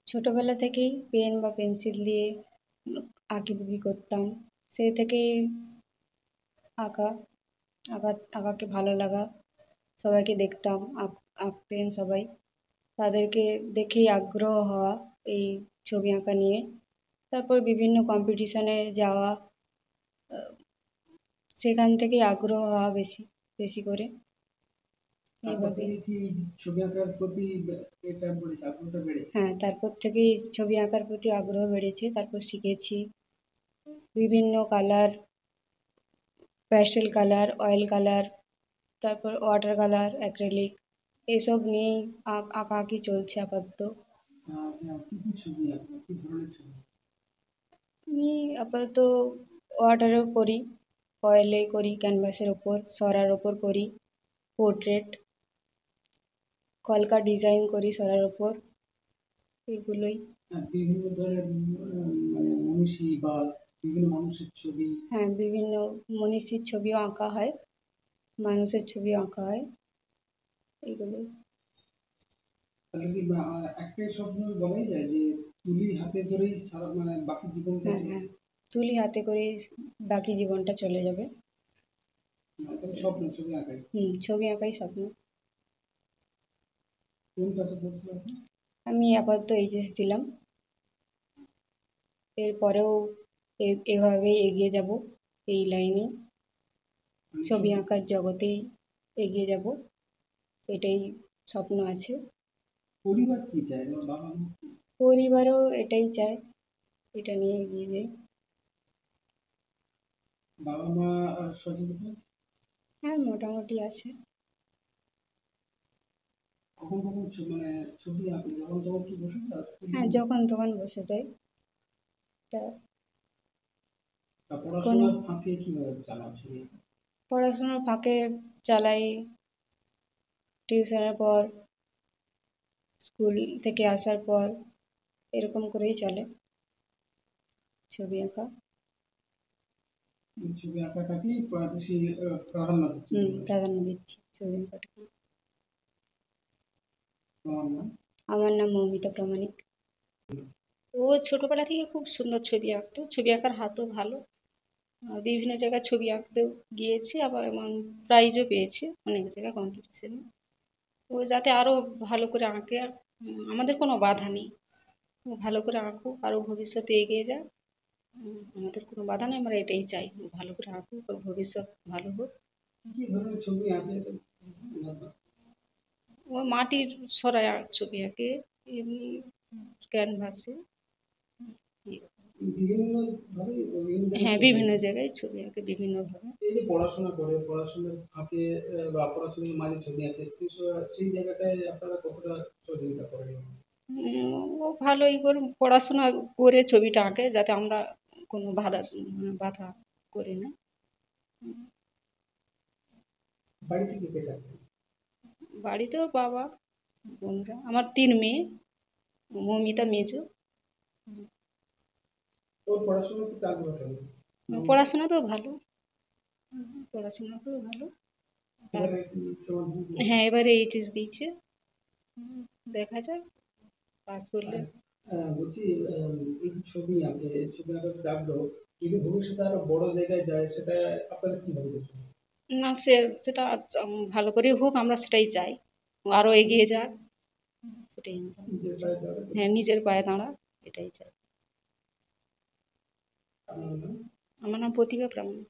ছোটবেলা থেকেই পেন বা পেন্সিল দিয়ে আঁকিবুকি করতাম। সেই থেকেই আঁকা আঁকা আঁকাকে ভালো লাগা। সবাইকে দেখতাম আঁকতেন সবাই, তাদেরকে দেখেই আগ্রহ হওয়া এই ছবি আঁকা নিয়ে। তারপর বিভিন্ন কম্পিটিশনে যাওয়া, সেখান থেকেই আগ্রহ হওয়া বেশি বেশি করে তারপর এইভাবে। থেকে কি ছবি আঁকার প্রতি এটা বেড়েছে, আগ্রহটা বেড়েছে? হ্যাঁ, তারপর থেকেই ছবি আঁকার প্রতি আগ্রহ বেড়েছে। তারপর শিখেছি বিভিন্ন colour, pastel colour, oil colour, তারপর ওয়াটার কালার, অ্যাক্রিলিক, এসব নিয়েই আঁকাআঁকি চলছে আপাতত। কি কি ছবি আঁকা, কি ধরনের ছবি? আমি আপাতত ওয়াটারেও করি, অয়েলে করি, ক্যানভাসের ওপর, সরার ওপর করি, পোর্ট্রেট, কলকা ডিজাইন করি সরার ওপর, এগুলোই। বিভিন্ন ধরনের মানে মনীষী বা বিভিন্ন মানুষের ছবি। হ্যাঁ, বিভিন্ন মনীষীর ছবিও আঁকা হয়, মানুষের ছবিও আঁকা হয়, এগুলোই। তাহলে কি একটাই স্বপ্ন বলাই যায় যে তুলি হাতে ধরেই সারা মানে বাকি জীবনটা হ্যাঁ, চলবে? হ্যাঁ, তুলি হাতে করেই বাকি জীবনটা চলে যাবে। তাহলে স্বপ্ন ছবি আঁকাই। ছবি আঁকাই স্বপ্ন। কোন ক্লাসে পড়ছিল আপনি? আমি আপাতত এইচএস দিলাম, এরপরেও এভাবেই এগিয়ে যাব এই লাইনে, মানে ছবি ছবি আঁকার জগতেই এগিয়ে যাব, এটাই স্বপ্ন আছে। পরিবার কি চায়, তোমার বাবা মা? পরিবারও এটাই চায়, এটা নিয়ে এগিয়ে যাই। বাবা মা সচেতন? হ্যাঁ, মোটামুটি আছে। কখন কখন মানে ছবি আঁকো যখন তখন কি বসে যাও? হ্যাঁ, যখন তখন বসে যাই। এটা কোনো পড়াশোনার ফাঁকে কিভাবে চালাও ছবি আঁকা? পড়াশোনার ফাঁকে চালাই, টিউশনের পর, স্কুল থেকে আসার পর, এরকম করেই চলে ছবি আঁকা। ছবি আঁকাটাকেই বেশি প্রাধান্য দিচ্ছি। প্রাধান্য দিচ্ছি ছবি আঁকাটাকে। তোমার নাম? আমার নাম মৌমিতা প্রামাণিক। ও ছোটবেলা থেকে খুব সুন্দর ছবি আঁকতো, ছবি আঁকার হাতও ভালো। বিভিন্ন জায়গায় ছবি আঁকতেও গিয়েছে, আবার এবং প্রাইজও পেয়েছে অনেক জায়গায় কম্পিটিশনে। ও যাতে আরও ভালো করে আঁকে, আমাদের কোনো বাধা নেই। ও ভালো করে আঁকুক, আরও ভবিষ্যতে এগিয়ে যাক, আমাদের কোনো বাধা নেই, আমরা এটাই চাই ও ভালো করে আঁকুক, ওর ভবিষ্যৎ ভালো হোক। কি ধরনের ছবি আঁকে? ও মাটির সরায় ছবি আঁকে, এমনি ক্যানভাসে। বিভিন্ন ভাবে বিভিন্ন হ্যাঁ, ছবি বিভিন্ন আঁকে। জায়গায় ছবি আঁকে বিভিন্নভাবে। এই যে পড়াশোনা করে, পড়াশোনার ফাঁকে বা পড়াশোনার মাঝে ছবি আঁকে, সেই জায়গাটায় আপনারা কতটা সহযোগিতা করেন? ও ভালোই করে পড়াশোনা করে ছবিটা আঁকে, যাতে আমরা কোনো বাধা করি না। বাড়িতে কে কে থাকেন? বাড়িতেও বাবা, বোনরা, আমার ৩ মেয়ে, মৌমিতা মেজো। ওর পড়াশোনার প্রতি আগ্রহ কেমন? পড়াশোনাতেও ভালো, পড়াশোনাতেও ভালো। এবারে কি উচ্চ মাধ্যমিক দিয়েছে? হ্যাঁ, এবারে এইচএস দিয়েছে, দেখা যাক পাস করলে। বলছি এই যে ছবি আঁকে, ছবি আঁকার প্রতি আগ্রহ, যদি ভবিষ্যতে আরো বড় জায়গায় যায় সেটা আপনারা কিভাবে দেখছেন? না, সেটা ভালো করেই হোক, আমরা সেটাই চাই, ও আরও এগিয়ে যাক, সেটাই আমরা নিজের চাই। পায়ে দাঁড়াতে? হ্যাঁ, নিজের পায়ে দাঁড়াক, এটাই চাই। আপনার নাম? আমার নাম প্রতিভা প্রামাণিক।